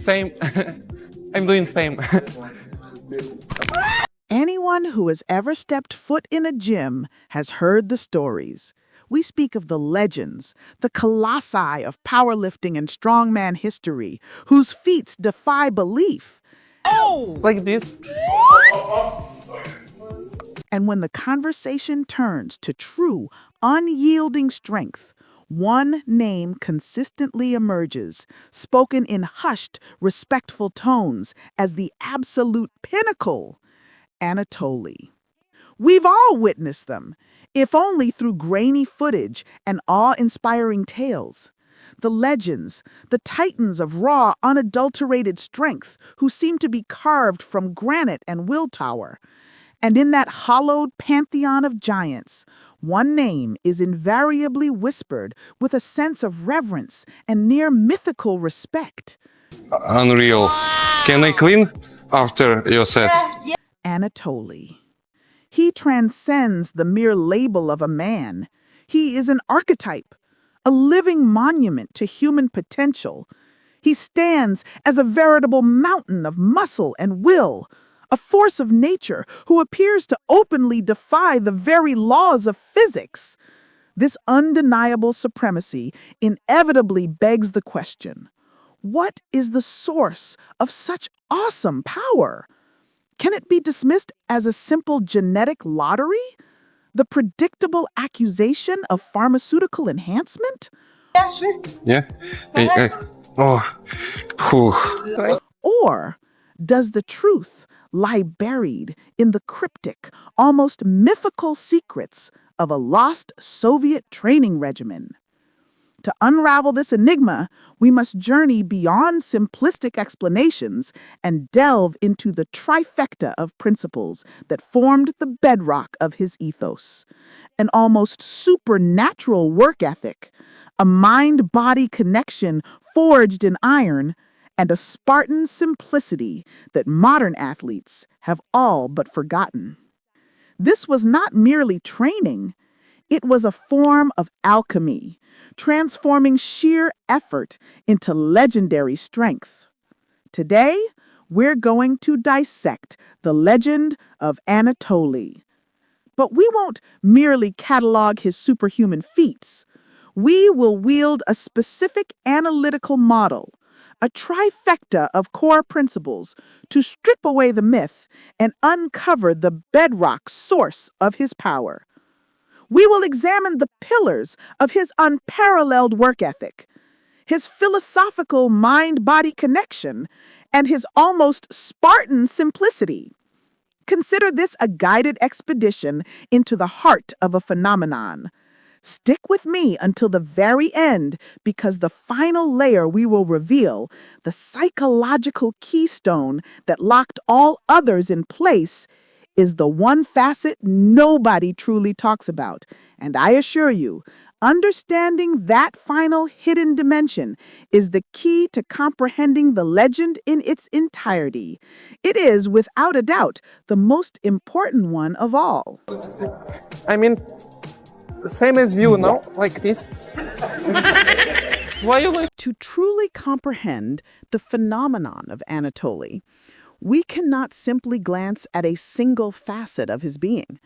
Same. I'm doing same. Anyone who has ever stepped foot in a gym has heard the stories. We speak of the legends, the colossi of powerlifting and strongman history, whose feats defy belief. Like this. And when the conversation turns to true, unyielding strength, one name consistently emerges, spoken in hushed, respectful tones as the absolute pinnacle: Anatoly. We've all witnessed them, if only through grainy footage and awe-inspiring tales. The legends, the titans of raw, unadulterated strength who seem to be carved from granite and willpower. And in that hollowed pantheon of giants, one name is invariably whispered with a sense of reverence and near mythical respect. Unreal. Can I clean after your set? Anatoly. He transcends the mere label of a man. He is an archetype, a living monument to human potential. He stands as a veritable mountain of muscle and will, a force of nature who appears to openly defy the very laws of physics. This undeniable supremacy inevitably begs the question: what is the source of such awesome power? Can it be dismissed as a simple genetic lottery? The predictable accusation of pharmaceutical enhancement? Yeah. Oh. Whew. Or does the truth lie buried in the cryptic, almost mythical secrets of a lost Soviet training regimen? To unravel this enigma, we must journey beyond simplistic explanations and delve into the trifecta of principles that formed the bedrock of his ethos: an almost supernatural work ethic, a mind-body connection forged in iron, and a Spartan simplicity that modern athletes have all but forgotten. This was not merely training. It was a form of alchemy, transforming sheer effort into legendary strength. Today, we're going to dissect the legend of Anatoly. But we won't merely catalog his superhuman feats. We will wield a specific analytical model, a trifecta of core principles to strip away the myth and uncover the bedrock source of his power. We will examine the pillars of his unparalleled work ethic, his philosophical mind-body connection, and his almost Spartan simplicity. Consider this a guided expedition into the heart of a phenomenon. Stick with me until the very end, because the final layer we will reveal, the psychological keystone that locked all others in place, is the one facet nobody truly talks about. And I assure you, understanding that final hidden dimension is the key to comprehending the legend in its entirety. It is, without a doubt, the most important one of all. I mean, same as you, no? Like this. Why you like? To truly comprehend the phenomenon of Anatoly, we cannot simply glance at a single facet of his being.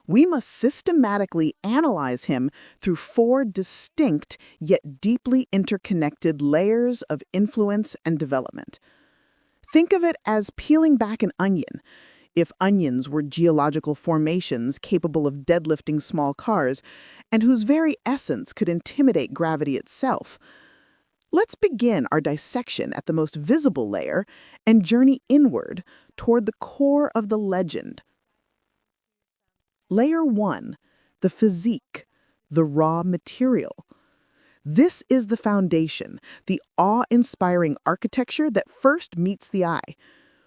We must systematically analyze him through four distinct yet deeply interconnected layers of influence and development. Think of it as peeling back an onion. If onions were geological formations capable of deadlifting small cars and whose very essence could intimidate gravity itself. Let's begin our dissection at the most visible layer and journey inward toward the core of the legend. Layer 1, the physique, the raw material. This is the foundation, the awe-inspiring architecture that first meets the eye.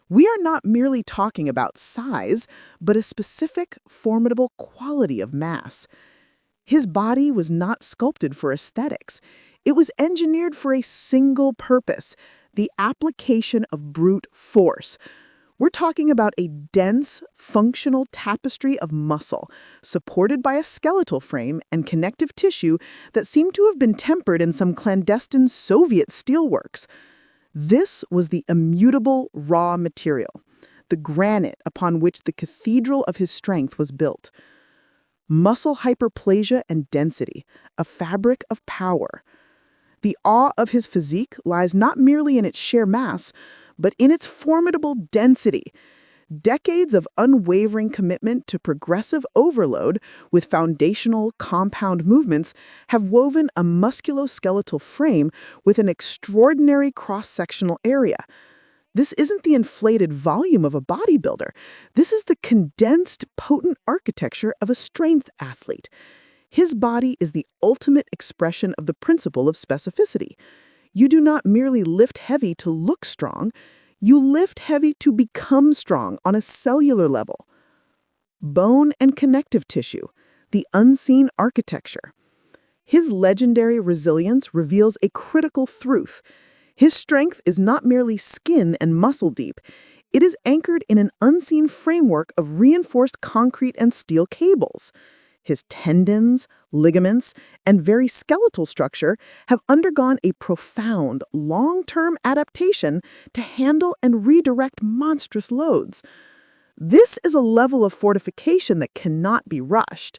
We are not merely talking about size, but a specific, formidable quality of mass. His body was not sculpted for aesthetics. It was engineered for a single purpose: the application of brute force. We're talking about a dense, functional tapestry of muscle, supported by a skeletal frame and connective tissue that seemed to have been tempered in some clandestine Soviet steelworks. This was the immutable raw material, the granite upon which the cathedral of his strength was built. Muscle hyperplasia and density, a fabric of power. The awe of his physique lies not merely in its sheer mass, but in its formidable density. Decades of unwavering commitment to progressive overload with foundational compound movements have woven a musculoskeletal frame with an extraordinary cross-sectional area. This isn't the inflated volume of a bodybuilder. This is the condensed, potent architecture of a strength athlete. His body is the ultimate expression of the principle of specificity. You do not merely lift heavy to look strong, you lift heavy to become strong on a cellular level. Bone and connective tissue, the unseen architecture. His legendary resilience reveals a critical truth. His strength is not merely skin and muscle deep. It is anchored in an unseen framework of reinforced concrete and steel cables. His tendons, ligaments, and very skeletal structure have undergone a profound, long-term adaptation to handle and redirect monstrous loads. This is a level of fortification that cannot be rushed.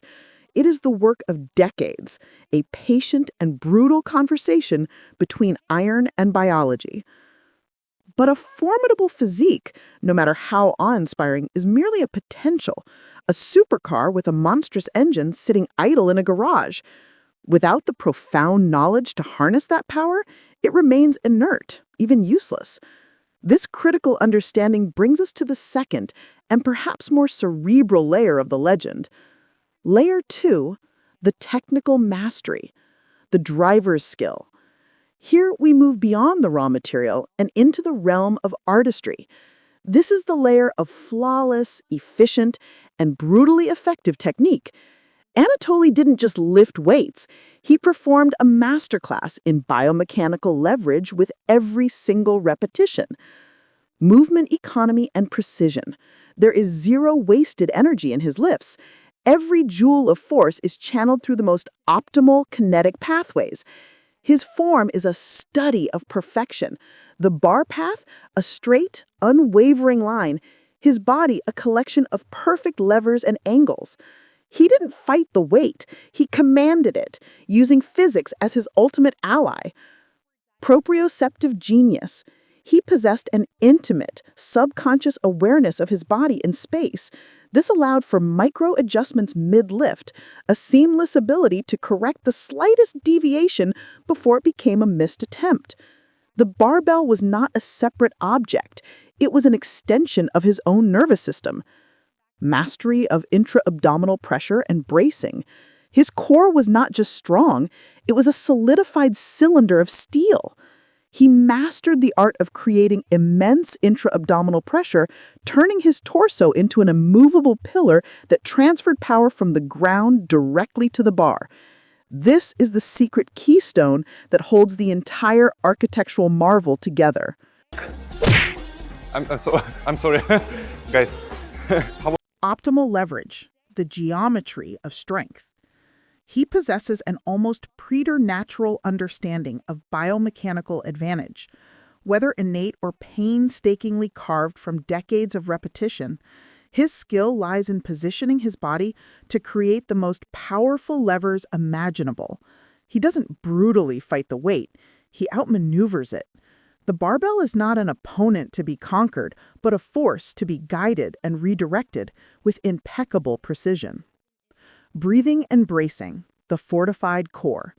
It is the work of decades, a patient and brutal conversation between iron and biology. But a formidable physique, no matter how awe-inspiring, is merely a potential, a supercar with a monstrous engine sitting idle in a garage. Without the profound knowledge to harness that power, it remains inert, even useless. This critical understanding brings us to the second, and perhaps more cerebral layer of the legend. Layer 2, the technical mastery, the driver's skill. Here we move beyond the raw material and into the realm of artistry. This is the layer of flawless, efficient, and brutally effective technique. Anatoly didn't just lift weights. He performed a masterclass in biomechanical leverage with every single repetition. Movement economy and precision. There is zero wasted energy in his lifts. Every joule of force is channeled through the most optimal kinetic pathways. His form is a study of perfection. The bar path, a straight, unwavering line. His body, a collection of perfect levers and angles. He didn't fight the weight. He commanded it, using physics as his ultimate ally. Proprioceptive genius. He possessed an intimate, subconscious awareness of his body in space. This allowed for micro-adjustments mid-lift, a seamless ability to correct the slightest deviation before it became a missed attempt. The barbell was not a separate object. It was an extension of his own nervous system. Mastery of intra-abdominal pressure and bracing. His core was not just strong, it was a solidified cylinder of steel. He mastered the art of creating immense intra-abdominal pressure, turning his torso into an immovable pillar that transferred power from the ground directly to the bar. This is the secret keystone that holds the entire architectural marvel together. I'm sorry, guys. Optimal leverage, the geometry of strength. He possesses an almost preternatural understanding of biomechanical advantage. Whether innate or painstakingly carved from decades of repetition, his skill lies in positioning his body to create the most powerful levers imaginable. He doesn't brutally fight the weight, he outmaneuvers it. The barbell is not an opponent to be conquered, but a force to be guided and redirected with impeccable precision. Breathing and bracing, the fortified core.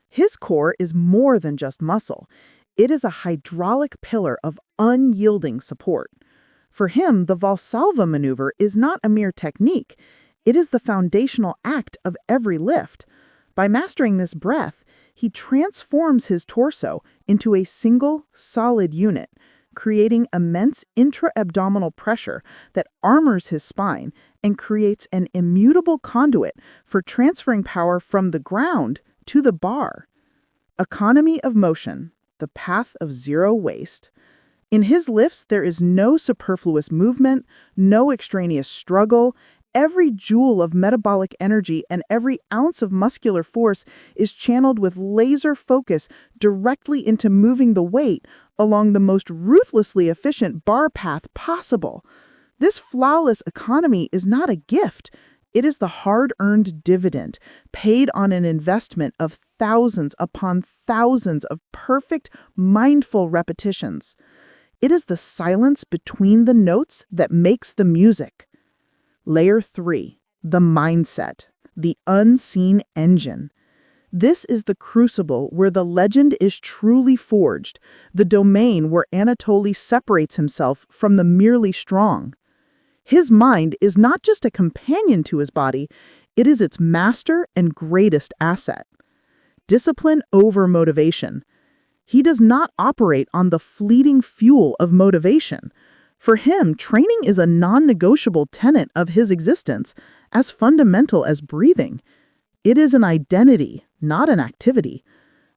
His core is more than just muscle. It is a hydraulic pillar of unyielding support. For him, the Valsalva maneuver is not a mere technique. It is the foundational act of every lift. By mastering this breath, he transforms his torso into a single, solid unit, creating immense intra-abdominal pressure that armors his spine and creates an immutable conduit for transferring power from the ground to the bar. Economy of motion, the path of zero waste. In his lifts, there is no superfluous movement, no extraneous struggle. Every joule of metabolic energy and every ounce of muscular force is channeled with laser focus directly into moving the weight along the most ruthlessly efficient bar path possible. This flawless economy is not a gift. It is the hard-earned dividend paid on an investment of thousands upon thousands of perfect, mindful repetitions. It is the silence between the notes that makes the music. Layer 3, the mindset, the unseen engine. This is the crucible where the legend is truly forged, the domain where Anatoly separates himself from the merely strong. His mind is not just a companion to his body, it is its master and greatest asset. Discipline over motivation. He does not operate on the fleeting fuel of motivation. For him, training is a non-negotiable tenet of his existence, as fundamental as breathing. It is an identity, not an activity.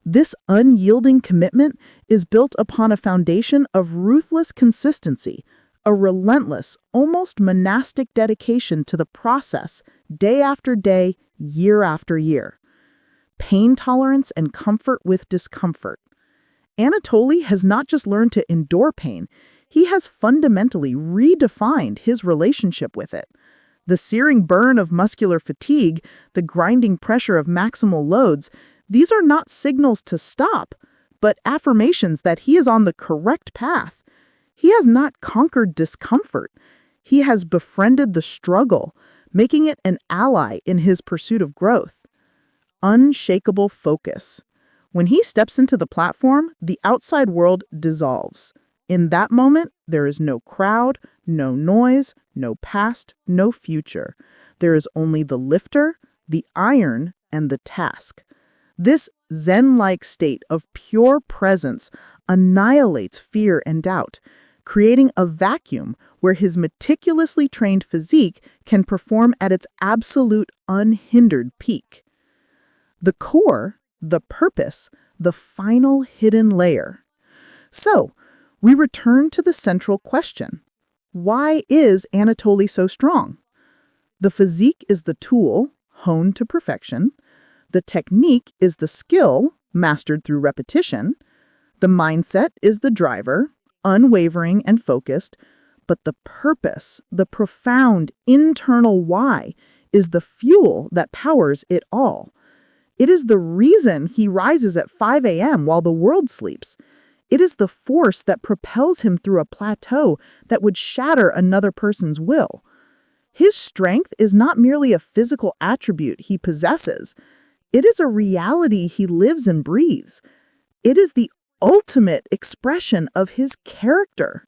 This unyielding commitment is built upon a foundation of ruthless consistency, a relentless, almost monastic dedication to the process, day after day, year after year. Pain tolerance and comfort with discomfort. Anatoly has not just learned to endure pain, he has fundamentally redefined his relationship with it. The searing burn of muscular fatigue, the grinding pressure of maximal loads, these are not signals to stop, but affirmations that he is on the correct path. He has not conquered discomfort. He has befriended the struggle, making it an ally in his pursuit of growth. Unshakable focus. When he steps into the platform, the outside world dissolves. In that moment, there is no crowd, no noise, no past, no future. There is only the lifter, the iron, and the task. This Zen-like state of pure presence annihilates fear and doubt, creating a vacuum where his meticulously trained physique can perform at its absolute unhindered peak. The core, the purpose, the final hidden layer. So, we return to the central question. Why is Anatoly so strong? The physique is the tool, honed to perfection. The technique is the skill, mastered through repetition. The mindset is the driver, unwavering and focused. But the purpose, the profound internal why, is the fuel that powers it all. It is the reason he rises at 5 a.m. while the world sleeps. It is the force that propels him through a plateau that would shatter another person's will. His strength is not merely a physical attribute he possesses. It is a reality he lives and breathes. It is the ultimate expression of his character.